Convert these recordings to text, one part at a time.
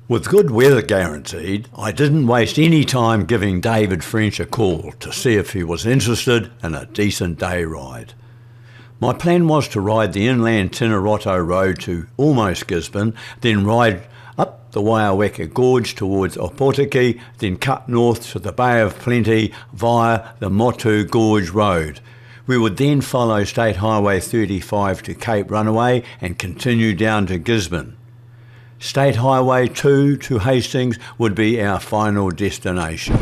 With good weather guaranteed, I didn't waste any time giving David French a call to see if he was interested in a decent day ride. My plan was to ride the inland Tinaroto road to almost Gisborne, then ride up the Waioeka Gorge towards Opotiki, then cut north to the Bay of Plenty via the Motu Gorge road. We would then follow State Highway 35 to Cape Runaway and continue down to Gisborne. State Highway 2 to Hastings would be our final destination.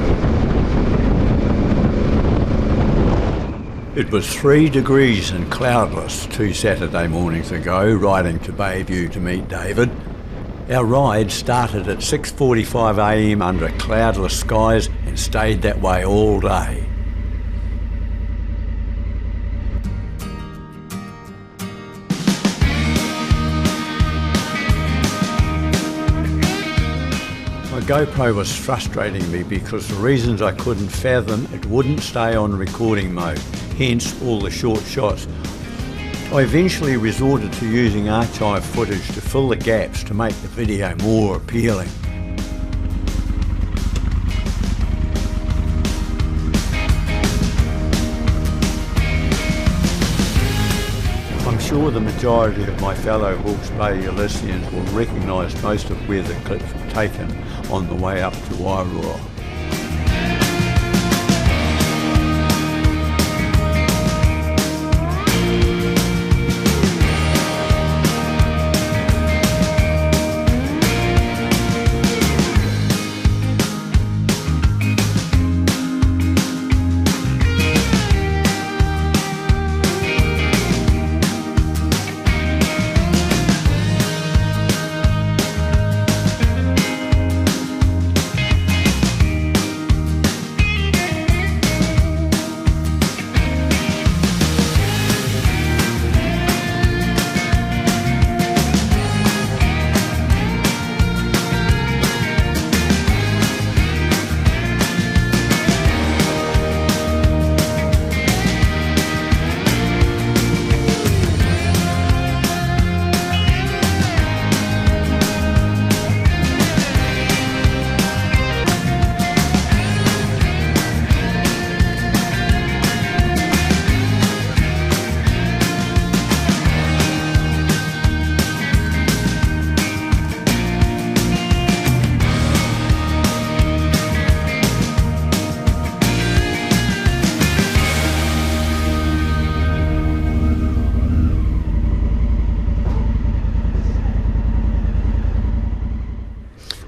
It was 3 degrees and cloudless 2 Saturday mornings ago, riding to Bayview to meet David. Our ride started at 6:45 AM under cloudless skies and stayed that way all day. My GoPro was frustrating me because for reasons I couldn't fathom, it wouldn't stay on recording mode, hence all the short shots. I eventually resorted to using archive footage to fill the gaps to make the video more appealing. I'm sure the majority of my fellow Hawke's Bay Elysians will recognise most of where the clips were taken on the way up to Wairoa.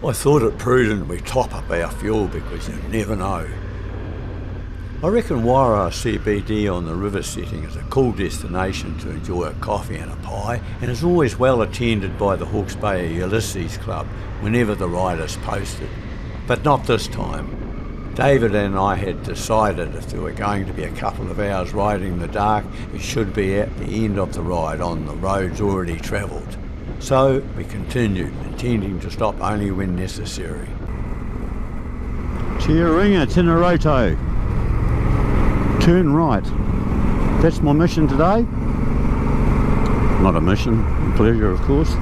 I thought it prudent we top up our fuel because you never know. I reckon Wairoa CBD on the river setting is a cool destination to enjoy a coffee and a pie, and is always well attended by the Hawke's Bay Ulysses Club whenever the ride is posted. But not this time. David and I had decided if there were going to be a couple of hours riding in the dark, it should be at the end of the ride on the roads already travelled. So we continued, intending to stop only when necessary. Cheeringa, Tinaroto. Turn right. That's my mission today. Not a mission, a pleasure of course.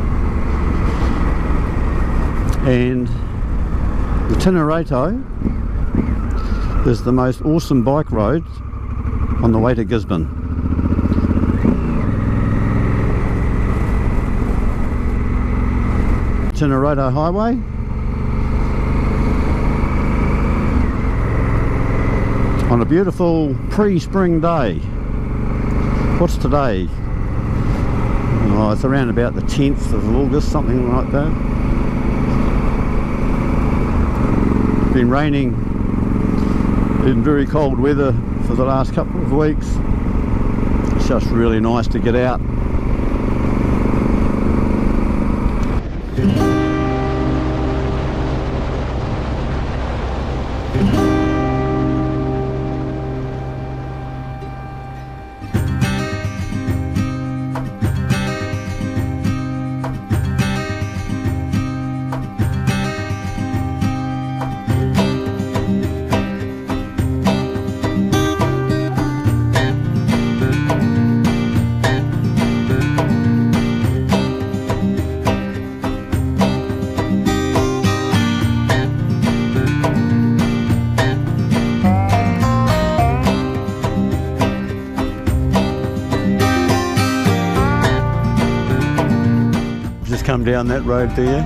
And the Tinaroto is the most awesome bike road on the way to Gisborne. Tinaroto Highway. On a beautiful pre-spring day. What's today? Oh, it's around about the 10th of August, something like that. It's been raining in very cold weather for the last couple of weeks. It's just really nice to get out. come down that road there.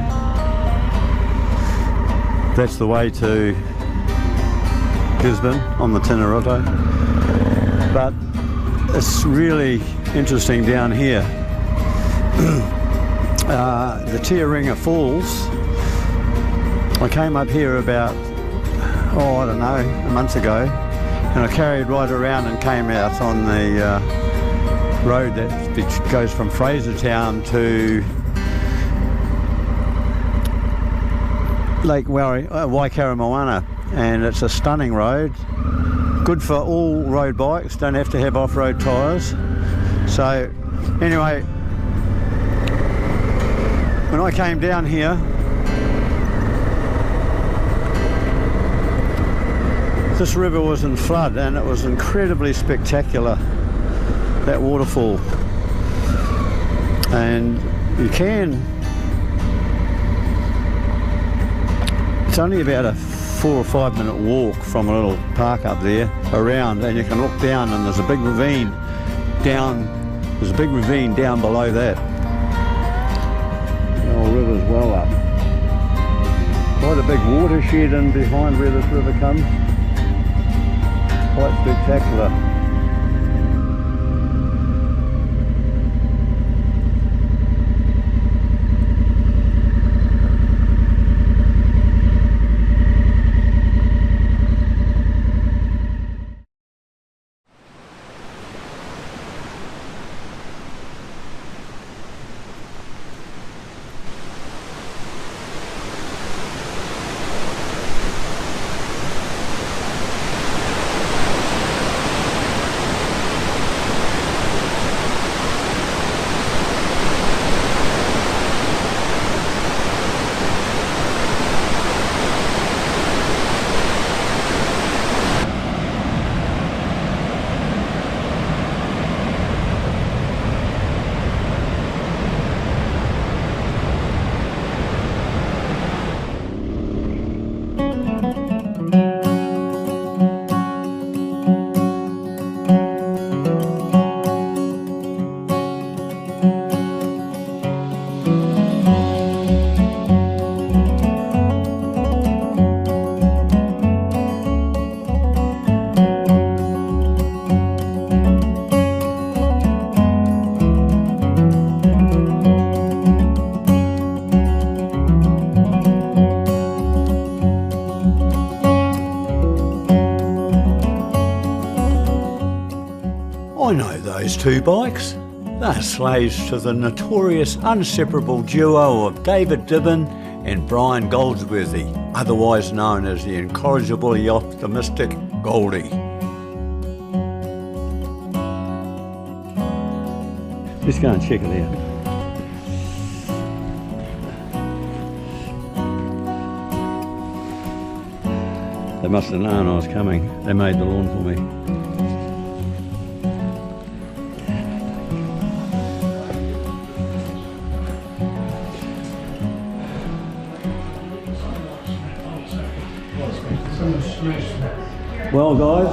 That's the way to Gisborne on the Tinaroto. But it's really interesting down here. The Tinaroto Falls. I came up here about, I don't know, a month ago, and I carried right around and came out on the road that goes from Frasertown to Lake Waikaremoana, and it's a stunning road, good for all road bikes, don't have to have off-road tyres. So anyway, when I came down here, this river was in flood and it was incredibly spectacular, that waterfall. And you can, it's only about a 4 or 5 minute walk from a little park up there around, and you can look down and there's a big ravine down, below that. The old river's well up. Quite a big watershed in behind where this river comes. Quite spectacular. I know those two bikes. They're slaves to the notorious inseparable duo of David Dibbin and Brian Goldsworthy, otherwise known as the incorrigibly optimistic Goldie. Just go and check it out. They must have known I was coming. They made the lawn for me. Well, guys,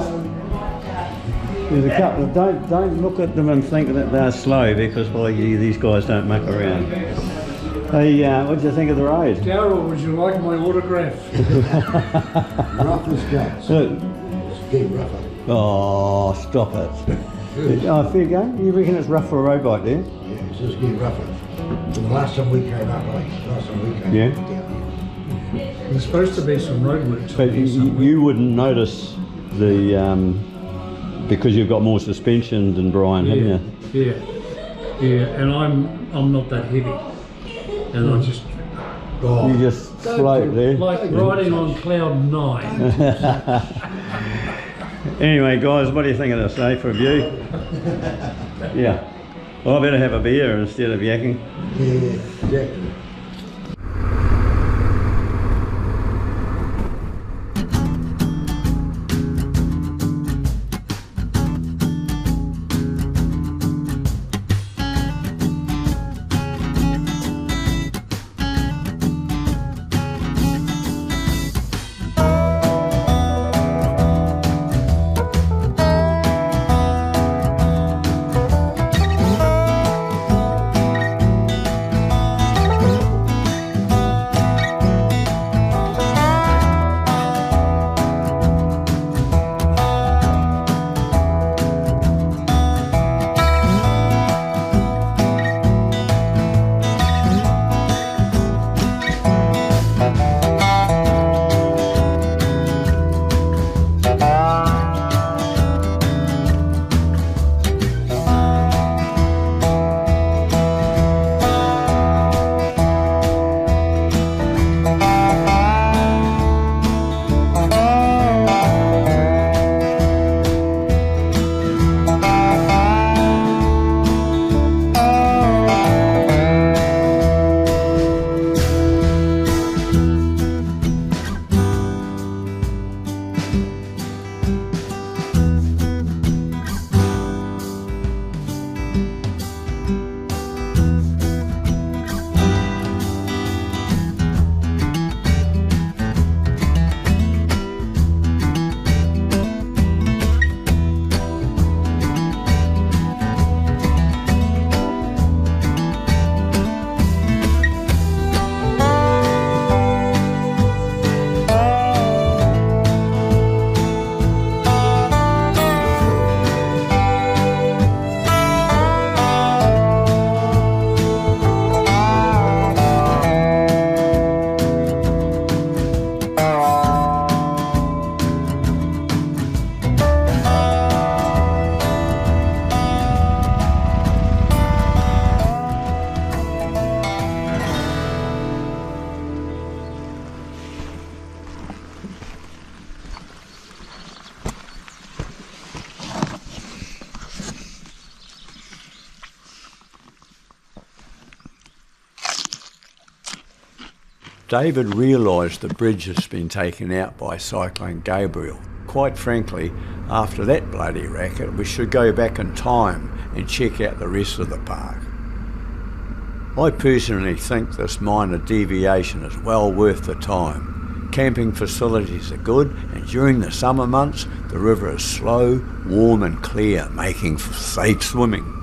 there's a couple. Don't look at them and think that they're slow, because boy, these guys don't muck around. Hey, what did you think of the road? Daryl, would you like my autograph? Rough as guts. It's getting rougher. Oh, stop it. Oh, fair go. You reckon it's rough for a road bike, do you? Yeah, it's just getting rougher. The last time we came up, Yeah. down here. There's supposed to be some roadworks. But you wouldn't notice the because you've got more suspension than Brian, haven't you? Yeah, and I'm not that heavy, and I just you just float there. like riding on cloud 9. Anyway, guys, what do you think of this, eh, for a view? Yeah. Well, I better have a beer instead of yakking. Yeah, exactly. David realised the bridge has been taken out by Cyclone Gabriel. Quite frankly, after that bloody racket, we should go back in time and check out the rest of the park. I personally think this minor deviation is well worth the time. Camping facilities are good, and during the summer months, the river is slow, warm and clear, making for safe swimming.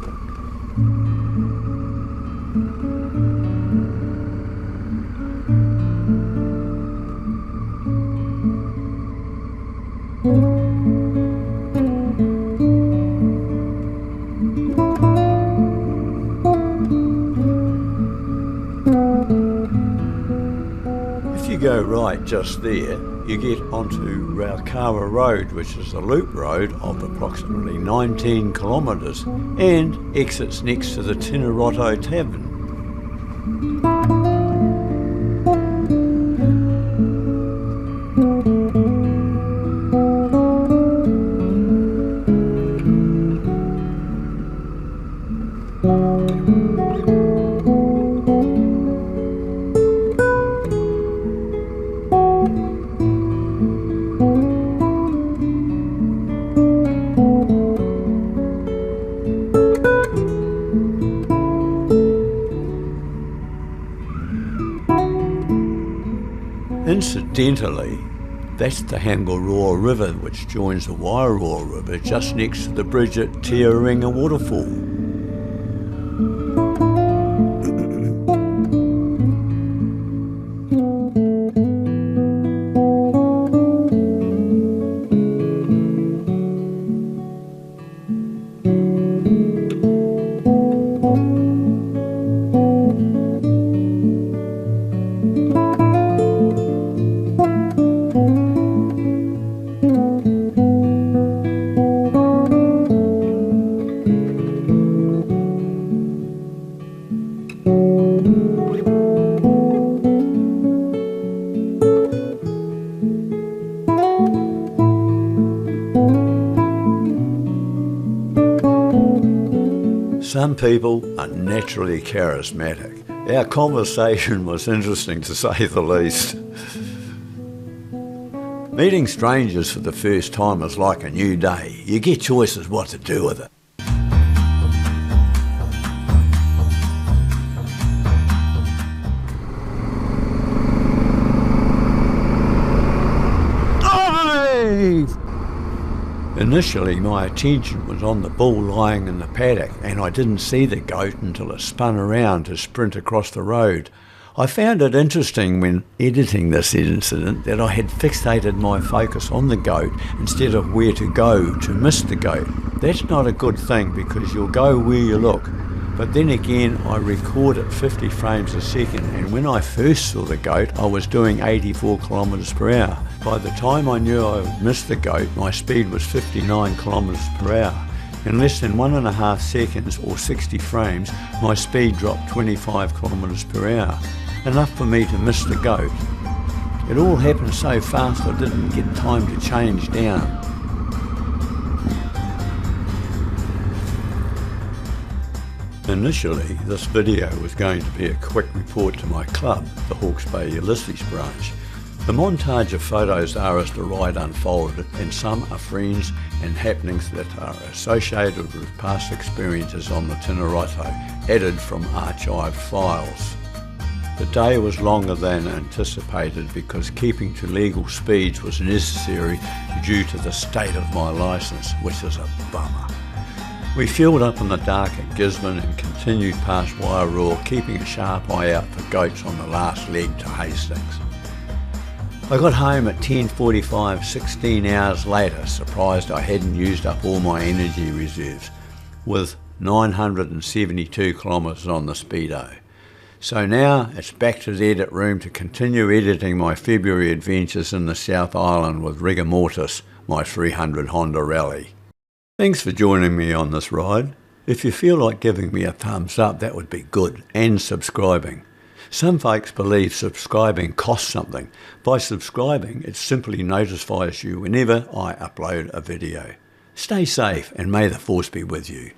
If you go right just there, you get onto Waioeka Road, which is a loop road of approximately 19 kilometres and exits next to the Tinaroto Tavern. Incidentally, that's the Hangoroa River, which joins the Wairoa River just next to the bridge at Tinaroto Waterfall. Some people are naturally charismatic. Our conversation was interesting, to say the least. Meeting strangers for the first time is like a new day. You get choices what to do with it. Initially, my attention was on the bull lying in the paddock, and I didn't see the goat until it spun around to sprint across the road. I found it interesting when editing this incident that I had fixated my focus on the goat instead of where to go to miss the goat. That's not a good thing, because you'll go where you look. But then again, I record at 50 frames a second, and when I first saw the goat, I was doing 84 kilometres per hour. By the time I knew I would miss the goat, my speed was 59 kilometres per hour. In less than 1.5 seconds, or 60 frames, my speed dropped 25 kilometres per hour, enough for me to miss the goat. It all happened so fast I didn't get time to change down. Initially, this video was going to be a quick report to my club, the Hawke's Bay Ulysses branch. The montage of photos are as the ride unfolded, and some are friends and happenings that are associated with past experiences on the Tinaroto, added from archived files. The day was longer than anticipated because keeping to legal speeds was necessary due to the state of my licence, which is a bummer. We fueled up in the dark at Gisborne and continued past Wairoa, keeping a sharp eye out for goats on the last leg to Hastings. I got home at 10:45, 16 hours later, surprised I hadn't used up all my energy reserves, with 972 kilometres on the speedo. So now it's back to the edit room to continue editing my February adventures in the South Island with Rigamortis, my 300 Honda Rally. Thanks for joining me on this ride. If you feel like giving me a thumbs up, that would be good, and subscribing. Some folks believe subscribing costs something. By subscribing, it simply notifies you whenever I upload a video. Stay safe, and may the force be with you.